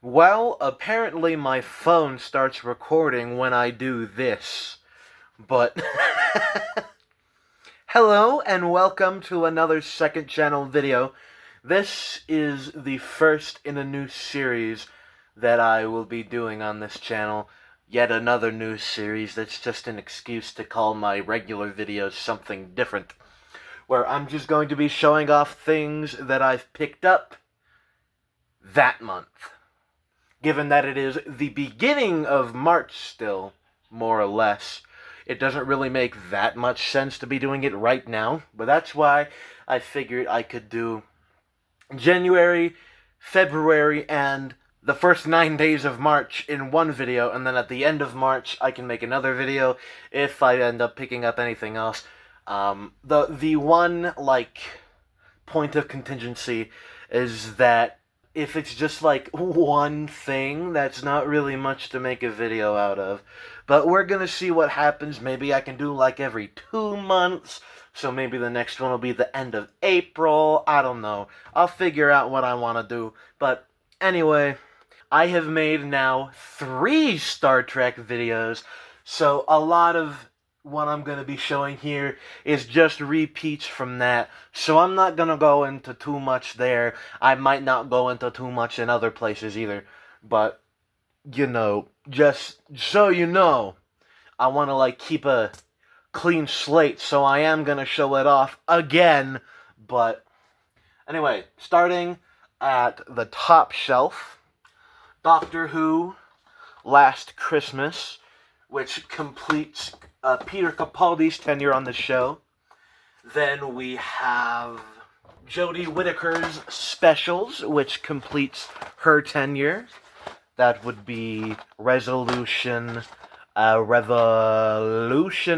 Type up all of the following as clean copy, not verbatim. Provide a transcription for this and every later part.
Well, apparently my phone starts recording when I do this. But hello and welcome to another second channel video. This is the first in a new series that I will be doing on this channel. Yet another new series that's just an excuse to call my regular videos something different. Where I'm just going to be showing off things that I've picked up that month. Given that it is the beginning of March still, more or less, it doesn't really make that much sense to be doing it right now, but that's why I figured I could do January, February, and the first 9 days of March in one video, and then at the end of March I can make another video if I end up picking up anything else. The one, point of contingency is that if it's just one thing, that's not really much to make a video out of. But we're gonna see what happens. Maybe I can do every 2 months, so maybe the next one will be the end of April. I don't know. I'll figure out what I want to do. But anyway, I have made now 3 Star Trek videos, so a lot of what I'm going to be showing here is just repeats from that, so I'm not going to go into too much there. I might not go into too much in other places either, but, just so you know, I want to, keep a clean slate, so I am going to show it off again, but anyway, starting at the top shelf, Doctor Who, Last Christmas, which completes Peter Capaldi's tenure on the show. Then we have Jodie Whittaker's specials, which completes her tenure. That would be Resolution, Revolution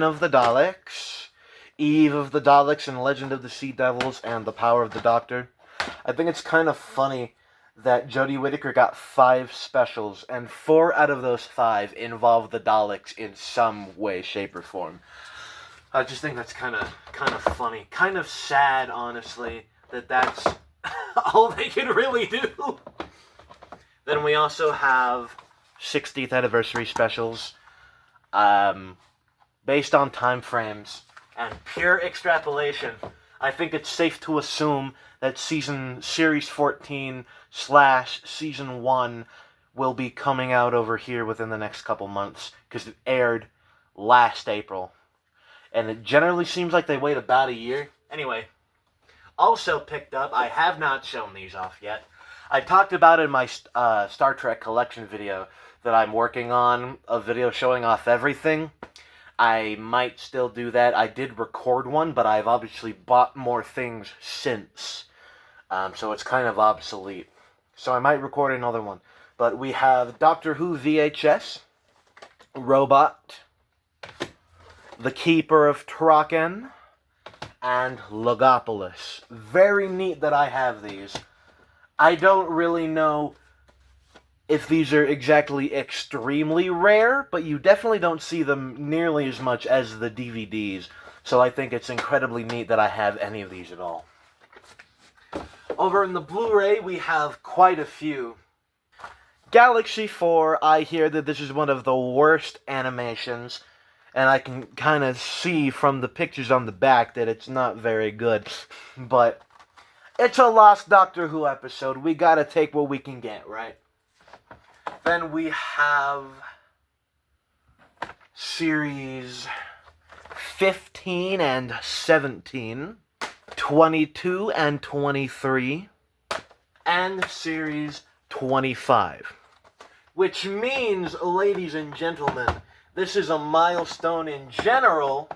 of the Daleks, Eve of the Daleks and Legend of the Sea Devils, and The Power of the Doctor. I think it's kind of funny that Jodie Whittaker got 5 specials, and 4 out of those 5 involve the Daleks in some way, shape, or form. I just think that's kind of funny. Kind of sad, honestly, that that's all they can really do. Then we also have 60th anniversary specials, based on time frames and pure extrapolation. I think it's safe to assume that Series 14 / Season 1 will be coming out over here within the next couple months, because it aired last April. And it generally seems like they wait about a year. Anyway, also picked up, I have not shown these off yet. I talked about in my Star Trek collection video that I'm working on a video showing off everything. I might still do that. I did record one, but I've obviously bought more things since. So it's kind of obsolete. So I might record another one. But we have Doctor Who VHS, Robot, The Keeper of Traken, and Logopolis. Very neat that I have these. I don't really know if these are exactly extremely rare, but you definitely don't see them nearly as much as the DVDs, so I think it's incredibly neat that I have any of these at all. Over in the Blu-ray, we have quite a few. Galaxy 4, I hear that this is one of the worst animations, and I can kind of see from the pictures on the back that it's not very good, but it's a Lost Doctor Who episode. We gotta take what we can get, right? Then we have Series 15 and 17, 22 and 23, and Series 25. Which means, ladies and gentlemen, this is a milestone in general,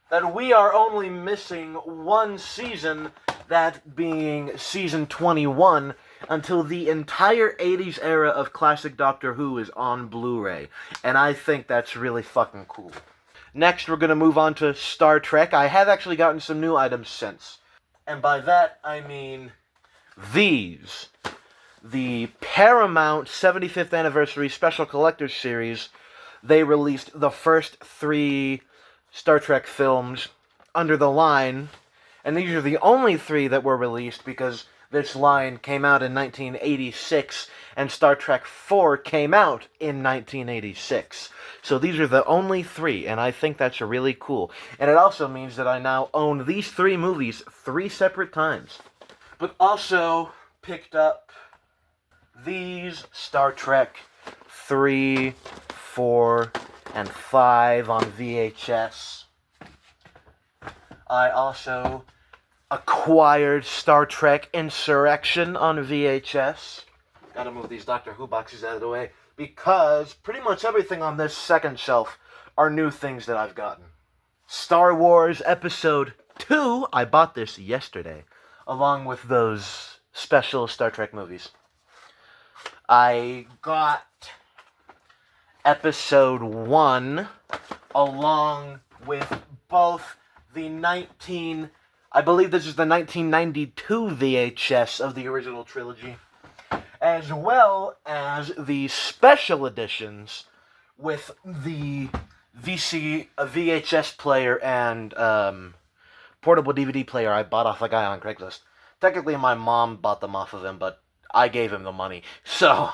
that we are only missing one season, that being Season 21, until the entire 80s era of classic Doctor Who is on Blu-ray. And I think that's really fucking cool. Next, we're going to move on to Star Trek. I have actually gotten some new items since. And by that, I mean these. The Paramount 75th Anniversary Special Collector's Series. They released the first 3 Star Trek films under the line. And these are the only 3 that were released because this line came out in 1986, and Star Trek IV came out in 1986. So these are the only three, and I think that's really cool. And it also means that I now own these three movies 3 separate times. But also picked up these Star Trek 3, 4, and 5 on VHS. I also acquired Star Trek Insurrection on VHS. Gotta move these Doctor Who boxes out of the way, because pretty much everything on this second shelf are new things that I've gotten. Star Wars Episode 2, I bought this yesterday, along with those special Star Trek movies. I got Episode 1 along with both the I believe this is the 1992 VHS of the original trilogy, as well as the special editions with the VHS player and portable DVD player I bought off a guy on Craigslist. Technically, my mom bought them off of him, but I gave him the money. So,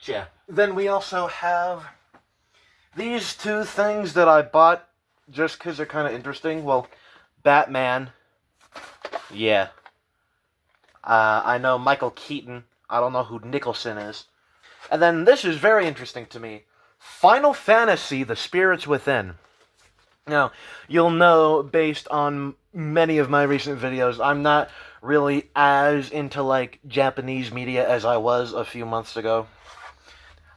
yeah. Then we also have these two things that I bought just because they're kind of interesting. Well, Batman. Yeah. I know Michael Keaton. I don't know who Nicholson is. And then this is very interesting to me. Final Fantasy, The Spirits Within. Now, you'll know, based on many of my recent videos, I'm not really as into, like, Japanese media as I was a few months ago.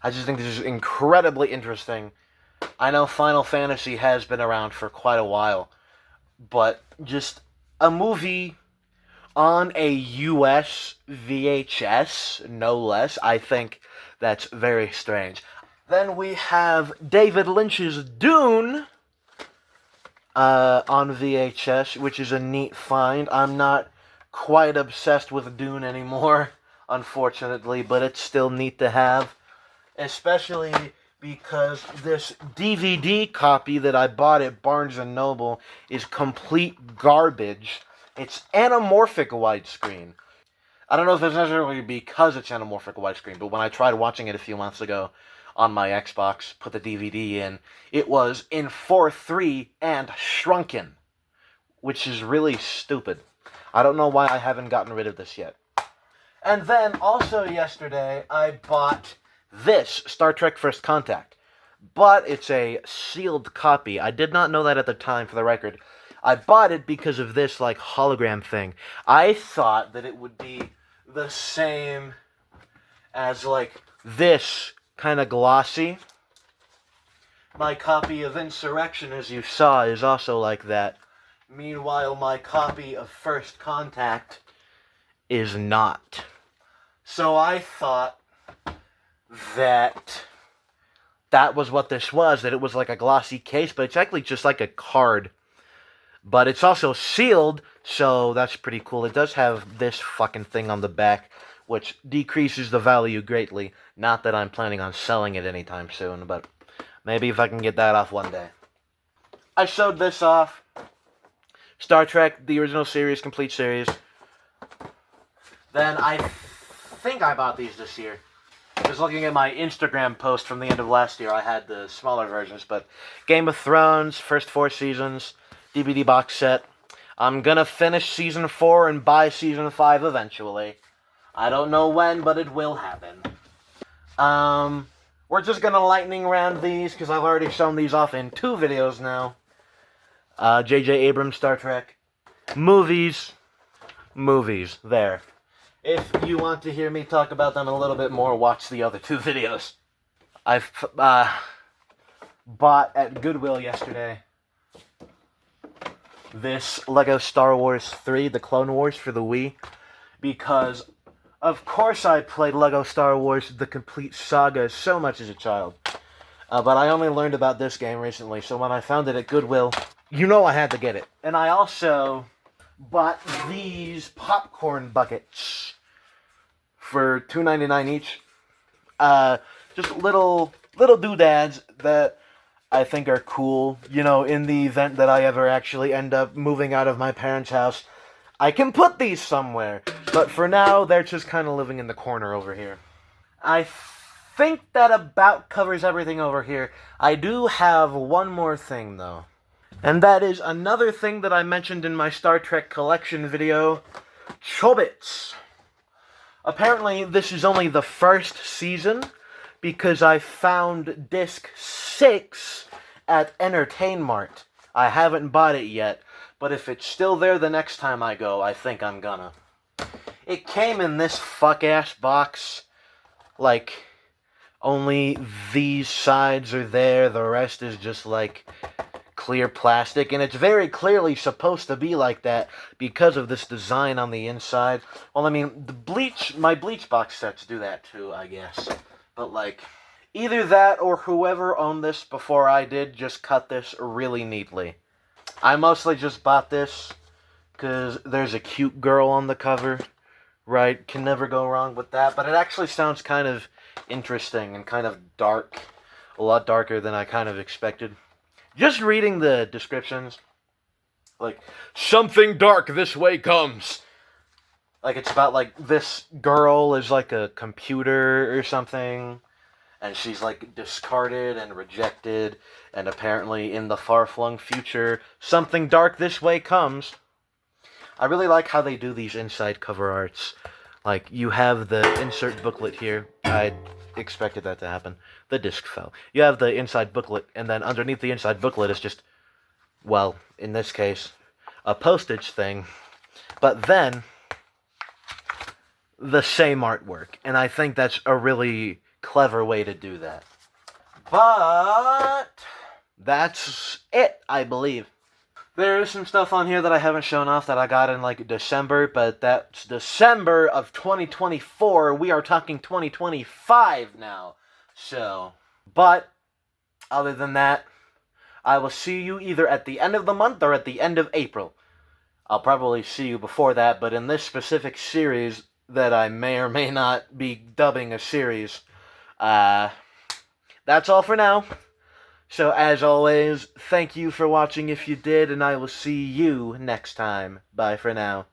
I just think this is incredibly interesting. I know Final Fantasy has been around for quite a while, but just a movie on a US VHS, no less, I think that's very strange. Then we have David Lynch's Dune on VHS, which is a neat find. I'm not quite obsessed with Dune anymore, unfortunately, but it's still neat to have, especially because this DVD copy that I bought at Barnes & Noble is complete garbage. It's anamorphic widescreen. I don't know if it's necessarily because it's anamorphic widescreen, but when I tried watching it a few months ago on my Xbox, put the DVD in, it was in 4:3 and shrunken, which is really stupid. I don't know why I haven't gotten rid of this yet. And then, also yesterday, I bought this, Star Trek First Contact. But it's a sealed copy. I did not know that at the time, for the record. I bought it because of this, like, hologram thing. I thought that it would be the same as, like, this kind of glossy. My copy of Insurrection, as you saw, is also like that. Meanwhile, my copy of First Contact is not. So I thought that was what this was, that it was like a glossy case, but it's actually just like a card. But it's also sealed, so that's pretty cool. It does have this fucking thing on the back, which decreases the value greatly. Not that I'm planning on selling it anytime soon, but maybe if I can get that off one day. I showed this off. Star Trek, the original series, complete series. Then I think I bought these this year. Just looking at my Instagram post from the end of last year, I had the smaller versions, but Game of Thrones, first 4 seasons, DVD box set. I'm gonna finish Season 4 and buy Season 5 eventually. I don't know when, but it will happen. We're just gonna lightning round these, because I've already shown these off in 2 videos now. J.J. Abrams, Star Trek. Movies. There. If you want to hear me talk about them a little bit more, watch the other 2 videos. I've bought at Goodwill yesterday this Lego Star Wars 3, The Clone Wars for the Wii, because of course I played Lego Star Wars The Complete Saga so much as a child. But I only learned about this game recently, so when I found it at Goodwill, you know I had to get it. And I also bought these popcorn buckets for $2.99 each. Just little doodads that I think are cool. You know, in the event that I ever actually end up moving out of my parents' house, I can put these somewhere. But for now, they're just kind of living in the corner over here. I think that about covers everything over here. I do have one more thing, though. And that is another thing that I mentioned in my Star Trek collection video, Chobits. Apparently, this is only the first season, because I found disc 6 at Entertainmart. I haven't bought it yet, but if it's still there the next time I go, I think I'm gonna. It came in this fuck-ass box. Like, only these sides are there, the rest is just, like, clear plastic, and it's very clearly supposed to be like that because of this design on the inside. Well, I mean, my Bleach box sets do that too, I guess. But, like, either that or whoever owned this before I did just cut this really neatly. I mostly just bought this because there's a cute girl on the cover, right? Can never go wrong with that, but it actually sounds kind of interesting and kind of dark. A lot darker than I kind of expected. Just reading the descriptions, like, something dark this way comes. Like, it's about, like, this girl is, like, a computer or something, and she's, like, discarded and rejected, and apparently in the far-flung future, something dark this way comes. I really like how they do these inside cover arts. Like, you have the insert booklet here. I expected that to happen. The disc fell. You have the inside booklet, and then underneath the inside booklet is just, well, in this case, a postage thing. But then, the same artwork. And I think that's a really clever way to do that. But that's it, I believe. There is some stuff on here that I haven't shown off that I got in, like, December, but that's December of 2024. We are talking 2025 now. So, but, other than that, I will see you either at the end of the month or at the end of April. I'll probably see you before that, but in this specific series that I may or may not be dubbing a series, that's all for now. So, as always, thank you for watching if you did, and I will see you next time. Bye for now.